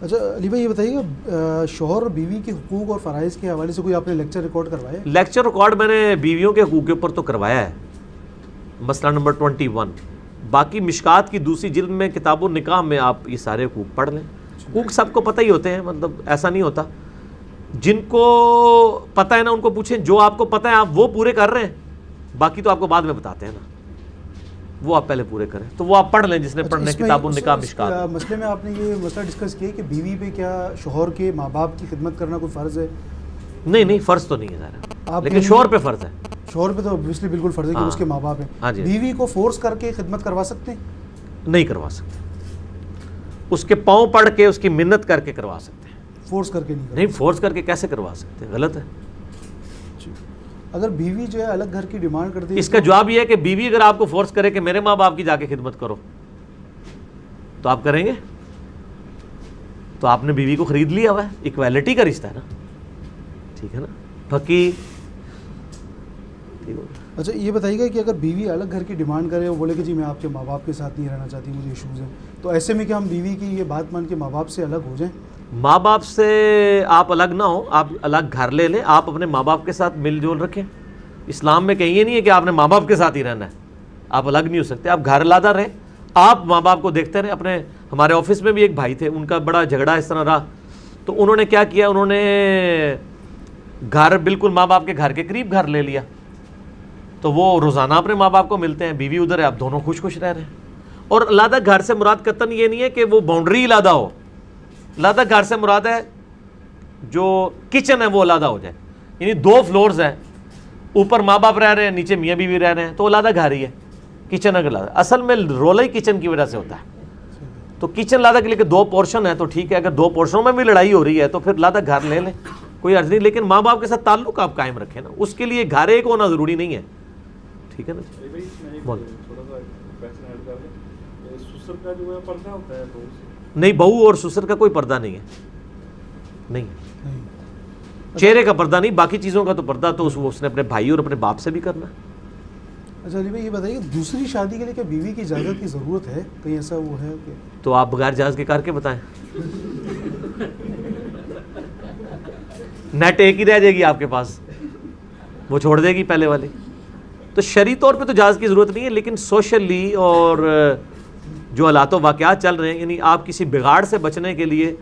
اچھا علی بھائی یہ بتائیے کہ شوہر اور بیوی کے حقوق اور فرائض کے حوالے سے کوئی آپ نے لیکچر ریکارڈ کروایا ہے؟ لیکچر ریکارڈ میں نے بیویوں کے حقوق کے اوپر تو کروایا ہے، مسئلہ نمبر 21۔ باقی مشکات کی دوسری جلد میں کتاب النکاح میں آپ یہ سارے حقوق پڑھ لیں۔ حقوق سب کو پتہ ہی ہوتے ہیں، مطلب ایسا نہیں ہوتا، جن کو پتہ ہے نا ان کو پوچھیں، جو آپ کو پتہ ہے آپ وہ پورے کر رہے ہیں، باقی تو آپ کو بعد میں بتاتے ہیں نا، وہ آپ پہلے پورے کریں، تو وہ آپ پڑھ لیں جس نے پڑھنے کتاب النکاح مشکات۔ مسئلے میں آپ نے یہ مسئلہ ڈسکس کیا کہ بیوی پہ کیا شوہر کے ماں باپ کی خدمت کرنا کوئی فرض ہے؟ نہیں فرض تو نہیں ہے ظاہر، لیکن شوہر پہ فرض ہے۔ شوہر پہ تو اوبویسلی بالکل فرض ہے کہ اس کے ماں باپ ہیں۔ بیوی کو فورس کر کے خدمت کروا سکتے ہیں؟ نہیں کروا سکتے، اس کے پاؤں پڑھ کے اس کی منت کر کے کروا سکتے ہیں، فورس کر کے نہیں فورس کر کے کیسے کروا سکتے، غلط ہے۔ اگر بیوی جو ہے الگ گھر کی ڈیمانڈ کرتی ہے، اس کا جواب یہ ہے کہ بیوی اگر آپ کو فورس کرے کہ میرے ماں باپ کی جا کے خدمت کرو تو آپ کریں گے؟ تو آپ نے بیوی کو خرید لیا ہوا ہے، ایکویلٹی کا رشتہ ہے نا، ٹھیک ہے نا پھکی۔ اچھا یہ بتائیے گا کہ اگر بیوی الگ گھر کی ڈیمانڈ کرے اور بولے کہ جی میں آپ کے ماں باپ کے ساتھ نہیں رہنا چاہتی، مجھے ایشوز ہیں، تو ایسے میں کیا ہم بیوی کی یہ بات مان کے ماں باپ سے الگ ہو جائیں؟ ماں باپ سے آپ الگ نہ ہو، آپ الگ گھر لے لیں، آپ اپنے ماں باپ کے ساتھ مل جول رکھیں۔ اسلام میں کہیں یہ نہیں ہے کہ آپ نے ماں باپ کے ساتھ ہی رہنا ہے، آپ الگ نہیں ہو سکتے، آپ گھر علیحدہ رہیں، آپ ماں باپ کو دیکھتے رہیں۔ اپنے ہمارے آفس میں بھی ایک بھائی تھے، ان کا بڑا جھگڑا اس طرح رہا، تو انہوں نے کیا کیا، انہوں نے گھر بالکل ماں باپ کے گھر کے قریب گھر لے لیا، تو وہ روزانہ اپنے ماں باپ کو ملتے ہیں، بیوی ادھر ہے، آپ دونوں خوش خوش رہ رہے ہیں۔ اور علیحدہ گھر سے مراد قطعاً یہ نہیں ہے کہ وہ باؤنڈری علیحدہ ہو، علیحدہ گھر سے مراد ہے جو کچن ہے وہ علیحدہ ہو جائے، یعنی 2 فلورز ہیں، اوپر ماں باپ رہ رہے ہیں، نیچے میاں بیوی رہ رہے ہیں، تو علیحدہ گھر ہی ہے، کچن اگر علیحدہ، اصل میں رولا ہی کچن کی وجہ سے ہوتا ہے۔ تو کچن علیحدہ کے لیے کہ 2 پورشن ہے تو ٹھیک ہے، اگر 2 پورشنوں میں بھی لڑائی ہو رہی ہے تو پھر علیحدہ گھر لے لیں، کوئی عرض نہیں، لیکن ماں باپ کے ساتھ تعلق آپ قائم رکھیں نا، اس کے لیے گھر ایک ہونا ضروری نہیں ہے، ٹھیک ہے نا۔ نہیں، بہو اور سسر کا کوئی پردہ نہیں ہے، نہیں، چہرے کا پردہ نہیں، باقی چیزوں کا تو پردہ تو اس نے اپنے بھائی اور اپنے باپ سے بھی کرنا ہے۔ اچھا علی بھائی یہ بتائیے دوسری شادی کے لیے کیا بیوی کی اجازت کی ضرورت ہے؟ کہیں ایسا وہ ہے کہ تو آپ بغیر جہاز کے کر کے بتائیں، نیٹ ایک ہی رہ جائے گی آپ کے پاس، وہ چھوڑ دے گی پہلے والی۔ تو شرعی طور پہ تو جہاز کی ضرورت نہیں ہے، لیکن سوشلی اور جو حالات و واقعات چل رہے ہیں، یعنی آپ کسی بگاڑ سے بچنے کے لیے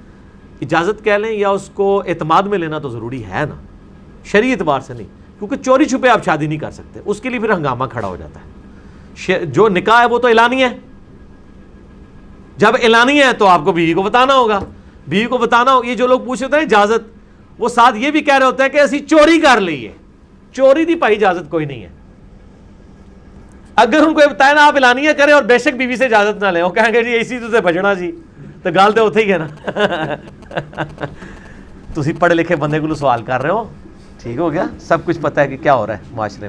اجازت کہہ لیں یا اس کو اعتماد میں لینا تو ضروری ہے نا، شرعی اعتبار سے نہیں، کیونکہ چوری چھپے آپ شادی نہیں کر سکتے، اس کے لیے پھر ہنگامہ کھڑا ہو جاتا ہے۔ جو نکاح ہے وہ تو اعلانی ہے، جب اعلانی ہے تو آپ کو بیوی کو بتانا ہوگا، بیوی کو بتانا ہوگا۔ یہ جو لوگ پوچھ رہے ہیں اجازت، وہ ساتھ یہ بھی کہہ رہے ہوتے ہیں کہ اسی چوری کر لیے، چوری دی پائی اجازت کوئی نہیں ہے۔ اگر ان کو یہ بتایا نا آپ اعلانیہ کریں اور بے شک بیوی سے اجازت نہ لیں، وہ کہیں گے جی اسی تو سے بچنا جی، تو گال تو ہوتے ہی ہے نا۔ تسی پڑھے لکھے بندے کو سوال کر رہے ہو، ٹھیک ہو گیا، سب کچھ پتہ ہے کہ کیا ہو رہا ہے معاشرے میں۔